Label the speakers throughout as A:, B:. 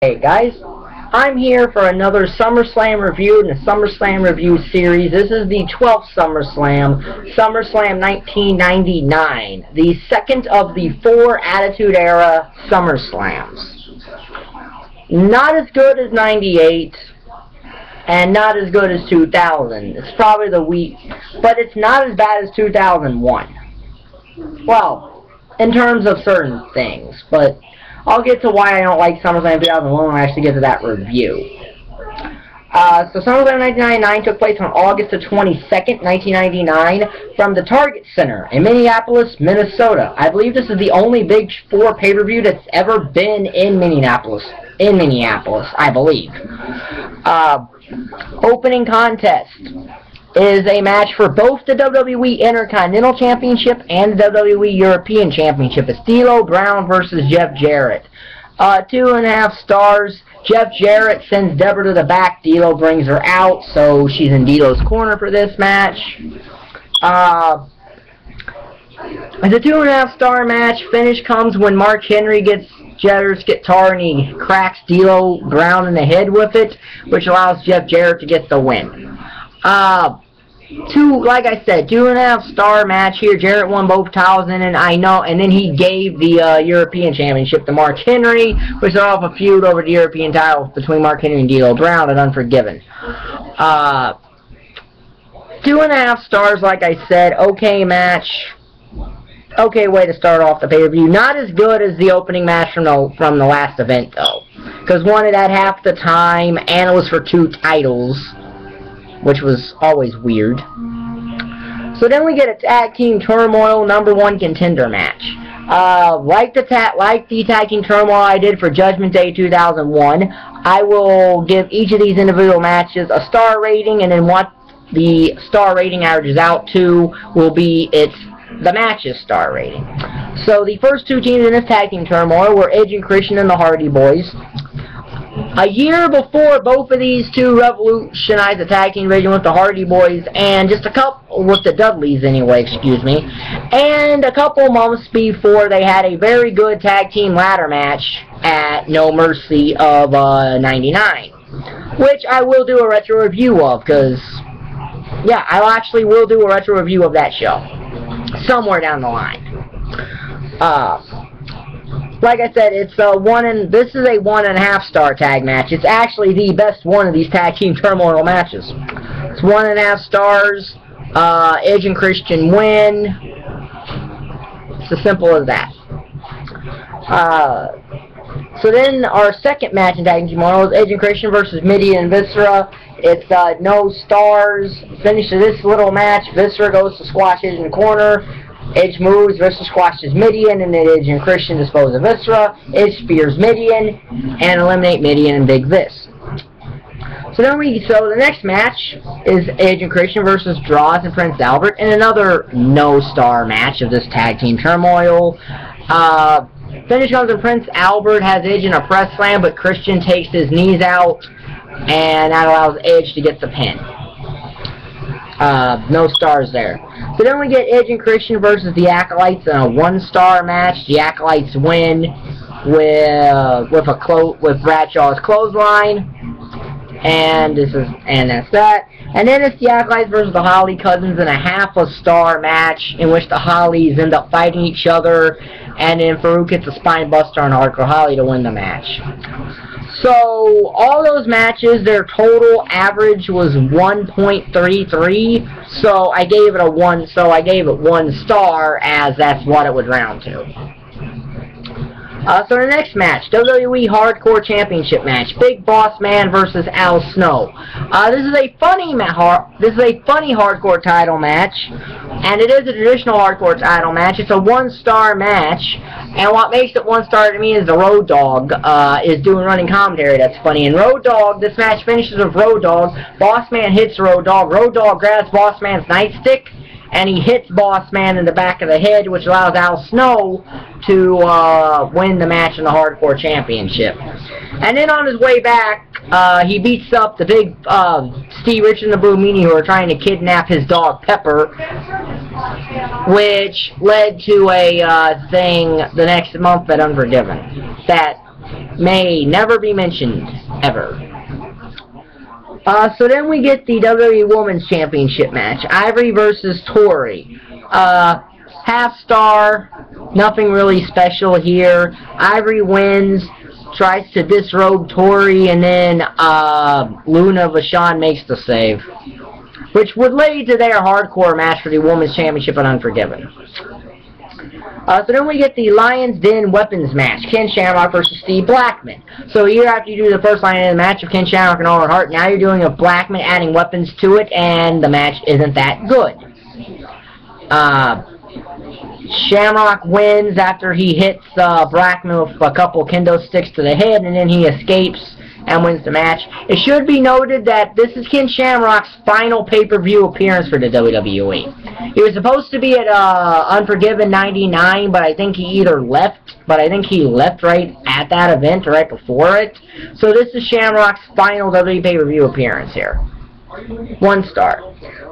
A: Hey guys, I'm here for another SummerSlam review in the SummerSlam review series. This is the 12th SummerSlam, SummerSlam 1999, the second of the 4 Attitude Era SummerSlams. Not as good as 98, and not as good as 2000. It's probably the weak, but it's not as bad as 2001. Well, in terms of certain things, but I'll get to why I don't like SummerSlam 2001 when I actually get to that review. So SummerSlam 1999 took place on August the 22nd, 1999, from the Target Center in Minneapolis, Minnesota. I believe this is the only Big 4 pay-per-view that's ever been in Minneapolis. I believe. Opening contest is a match for both the WWE Intercontinental Championship and the WWE European Championship. It's D'Lo Brown versus Jeff Jarrett. 2.5 stars. Jeff Jarrett sends Debra to the back. D'Lo brings her out, so she's in D'Lo's corner for this match. It's a 2.5 star match. Finish comes when Mark Henry gets Jarrett's guitar and he cracks D'Lo Brown in the head with it, which allows Jeff Jarrett to get the win. Like I said, 2.5 star match here. Jarrett won both titles, and then he gave the European Championship to Mark Henry, which set off a feud over the European title between Mark Henry and D'Lo Brown at Unforgiven. 2.5 stars, like I said. Okay match. Okay way to start off the pay-per-view. Not as good as the opening match from the last event, though, because one, it had half the time, and it was for 2 titles, which was always weird. So then we get a Tag Team Turmoil #1 contender match. Like the Tag Team Turmoil I did for Judgment Day 2001, I will give each of these individual matches a star rating, and then what the star rating averages out to will be the match's star rating. So the first 2 teams in this Tag Team Turmoil were Edge and Christian and the Hardy Boys. A year before, both of these two revolutionized the tag team division with the Hardy Boys, and just a couple with the Dudleys anyway, excuse me. And a couple months before, they had a very good tag team ladder match at No Mercy of 99, which I will do a retro review of, because yeah, I actually will do a retro review of that show somewhere down the line. Like I said, it's this is a 1.5 star tag match. It's actually the best one of these Tag Team Turmoil matches. It's 1.5 stars. Edge and Christian win. It's as simple as that. So then our second match in Tag Team Turmoil is Edge and Christian versus Midion and Viscera. It's no stars. Finish of this little match, Viscera goes to squash Edge in the corner. Edge moves, Viscera squashes Midion, and then Edge and Christian dispose of Viscera. Edge spears Midion, and eliminate Midion and Big Vis. So the next match is Edge and Christian versus Droz and Prince Albert, in another no-star match of this Tag Team Turmoil. Finish comes when Prince Albert has Edge in a press slam, but Christian takes his knees out, and that allows Edge to get the pin. No stars there. So then we get Edge and Christian versus the Acolytes in a 1-star match. The Acolytes win with Bradshaw's clothesline, and that's that. And then it's the Acolytes versus the Holly Cousins in a 1/2 star match, in which the Hollies end up fighting each other, and then Farouk hits a spine buster on Hardcore Holly to win the match. So, all those matches, their total average was 1.33, so I gave it 1 star, as that's what it would round to. So the next match, WWE Hardcore Championship match, Big Boss Man versus Al Snow. This is a funny hardcore title match, and it is a traditional hardcore title match. It's a 1-star match, and what makes it 1 star to me is the Road Dogg is doing running commentary. That's funny. And Road Dogg, this match finishes with Road Dogg. Boss Man hits Road Dogg. Road Dogg grabs Boss Man's nightstick, and he hits Boss Man in the back of the head, which allows Al Snow to win the match in the Hardcore Championship. And then on his way back, he beats up the big Steve Rich and the Blue Meanie who are trying to kidnap his dog Pepper, which led to a thing the next month at Unforgiven that may never be mentioned ever. So then we get the WWE Women's Championship match, Ivory versus Tori. Half star, nothing really special here. Ivory wins, tries to disrobe Tori, and then Luna Vachon makes the save, which would lead to their hardcore match for the Women's Championship at Unforgiven. So then we get the Lion's Den Weapons match, Ken Shamrock versus Steve Blackman. So here after you do the first Lion's Den match of Ken Shamrock and Owen Hart, now you're doing a Blackman adding weapons to it, and the match isn't that good. Shamrock wins after he hits Blackman with a couple kendo sticks to the head, and then he escapes and wins the match. It should be noted that this is Ken Shamrock's final pay-per-view appearance for the WWE. He was supposed to be at Unforgiven 99, but I think he left right at that event or right before it. So this is Shamrock's final WWE pay-per-view appearance here. 1 star.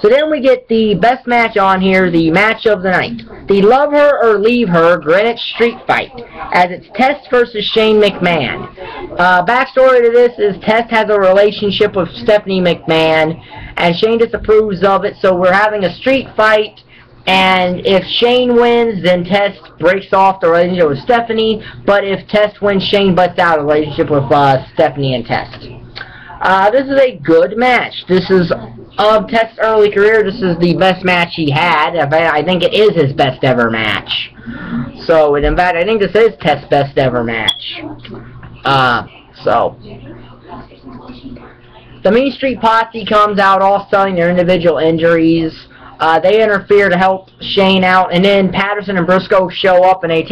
A: So then we get the best match on here, the match of the night. The Love Her or Leave Her Greenwich Street Fight, as it's Test versus Shane McMahon. Backstory to this is Test has a relationship with Stephanie McMahon, and Shane disapproves of it, so we're having a street fight, and if Shane wins, then Test breaks off the relationship with Stephanie, but if Test wins, Shane busts out a relationship with Stephanie and Test. This is a good match. This is, of Test's early career, this is the best match he had. I think it is his best ever match. So, in fact, I think this is Test's best ever match. The Mean Street Posse comes out all selling their individual injuries. They interfere to help Shane out, and then Patterson and Briscoe show up and they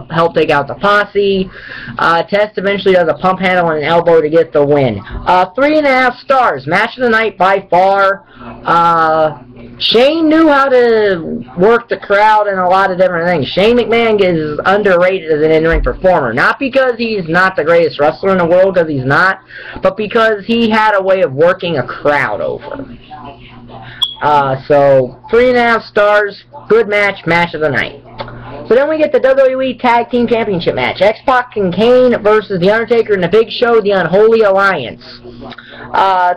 A: help take out the posse. Test eventually does a pump handle and an elbow to get the win. 3.5 stars. Match of the night by far. Shane knew how to work the crowd and a lot of different things. Shane McMahon is underrated as an in-ring performer. Not because he's not the greatest wrestler in the world, because he's not, but because he had a way of working a crowd over. So 3.5 stars, good match, match of the night. So then we get the WWE Tag Team Championship match. X-Pac and Kane versus The Undertaker and The Big Show, The Unholy Alliance.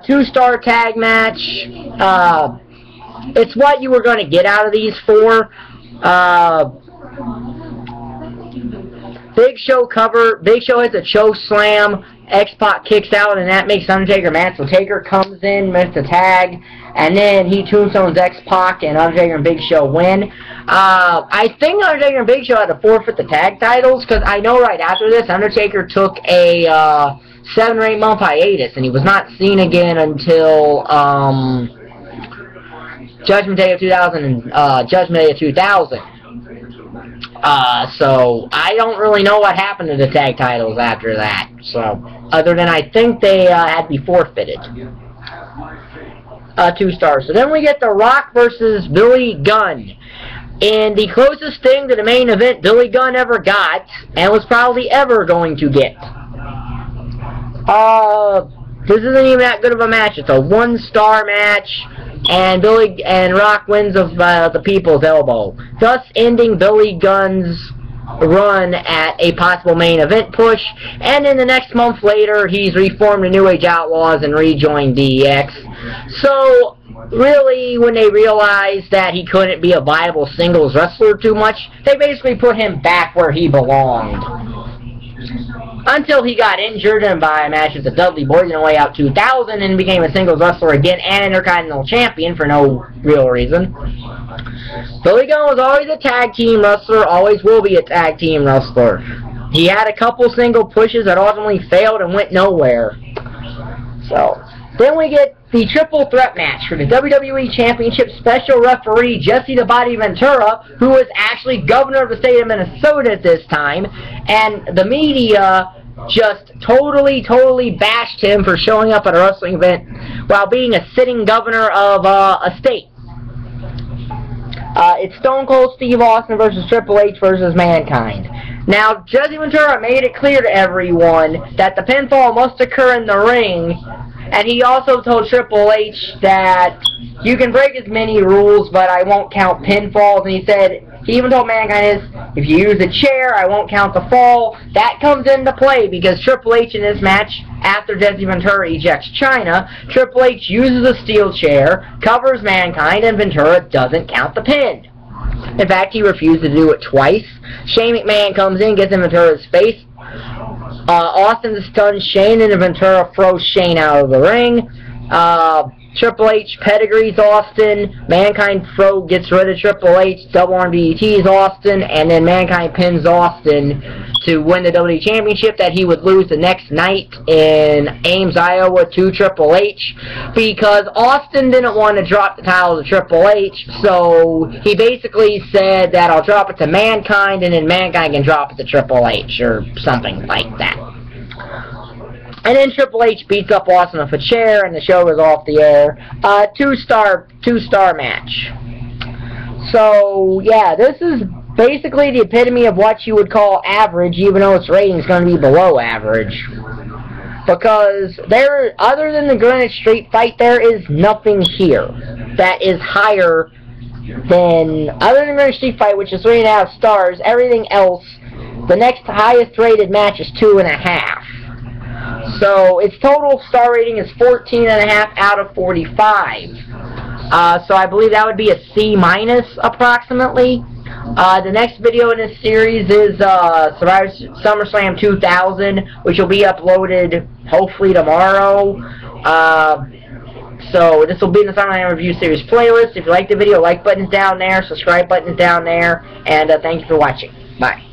A: 2-star tag match. It's what you were going to get out of these 4. Big Show hits a choke slam. X-Pac kicks out, and that makes Undertaker mad. So Taker comes in, makes the tag, and then he tombstones X-Pac, and Undertaker and Big Show win. I think Undertaker and Big Show had to forfeit the tag titles, because I know right after this, Undertaker took a 7 or 8 month hiatus, and he was not seen again until Judgment Day of 2000. So I don't really know what happened to the tag titles after that. So other than I think they had to be forfeited. 2 stars. So then we get The Rock versus Billy Gunn. And the closest thing to the main event Billy Gunn ever got, and was probably ever going to get. This isn't even that good of a match. It's a 1-star match, and Rock wins of the People's Elbow, thus ending Billy Gunn's run at a possible main event push. And then the next month later, he's reformed the New Age Outlaws and rejoined DX. So really, when they realized that he couldn't be a viable singles wrestler too much, they basically put him back where he belonged. Until he got injured and by a match with the Dudley Boyz in the Way Out 2000 and became a singles wrestler again and Intercontinental Champion for no real reason. Billy Gunn was always a tag team wrestler, always will be a tag team wrestler. He had a couple single pushes that ultimately failed and went nowhere. So, then we get the triple threat match for the WWE Championship. Special referee Jesse the Body Ventura, who was actually governor of the state of Minnesota at this time, and the media just totally bashed him for showing up at a wrestling event while being a sitting governor of a state. It's Stone Cold Steve Austin versus Triple H versus Mankind. Now, Jesse Ventura made it clear to everyone that the pinfall must occur in the ring, and he also told Triple H that you can break as many rules, but I won't count pinfalls, and he even told Mankind if you use a chair, I won't count the fall. That comes into play because Triple H in this match, after Jesse Ventura ejects Chyna, Triple H uses a steel chair, covers Mankind, and Ventura doesn't count the pin. In fact, he refused to do it twice. Shane McMahon comes in, gets in Ventura's face. Austin stuns Shane, and Ventura throws Shane out of the ring. Triple H pedigrees Austin. Mankind gets rid of Triple H. Double arm DDTs Austin, and then Mankind pins Austin to win the WWE Championship that he would lose the next night in Ames, Iowa to Triple H, because Austin didn't want to drop the title to Triple H, so he basically said that I'll drop it to Mankind, and then Mankind can drop it to Triple H, or something like that. And then Triple H beats up Austin with a chair, and the show goes off the air. Two-star match. So, yeah, this is basically the epitome of what you would call average, even though its rating is going to be below average. Because other than the Greenwich Street fight, there is nothing here that is higher than, other than the Greenwich Street fight, which is 3.5 stars, everything else, the next highest rated match is 2.5. So its total star rating is 14.5 out of 45. So I believe that would be a C- approximately. The next video in this series is SummerSlam 2000, which will be uploaded hopefully tomorrow. So this will be in the SummerSlam Review Series playlist. If you like the video, like button's down there, subscribe button's down there, and thank you for watching. Bye.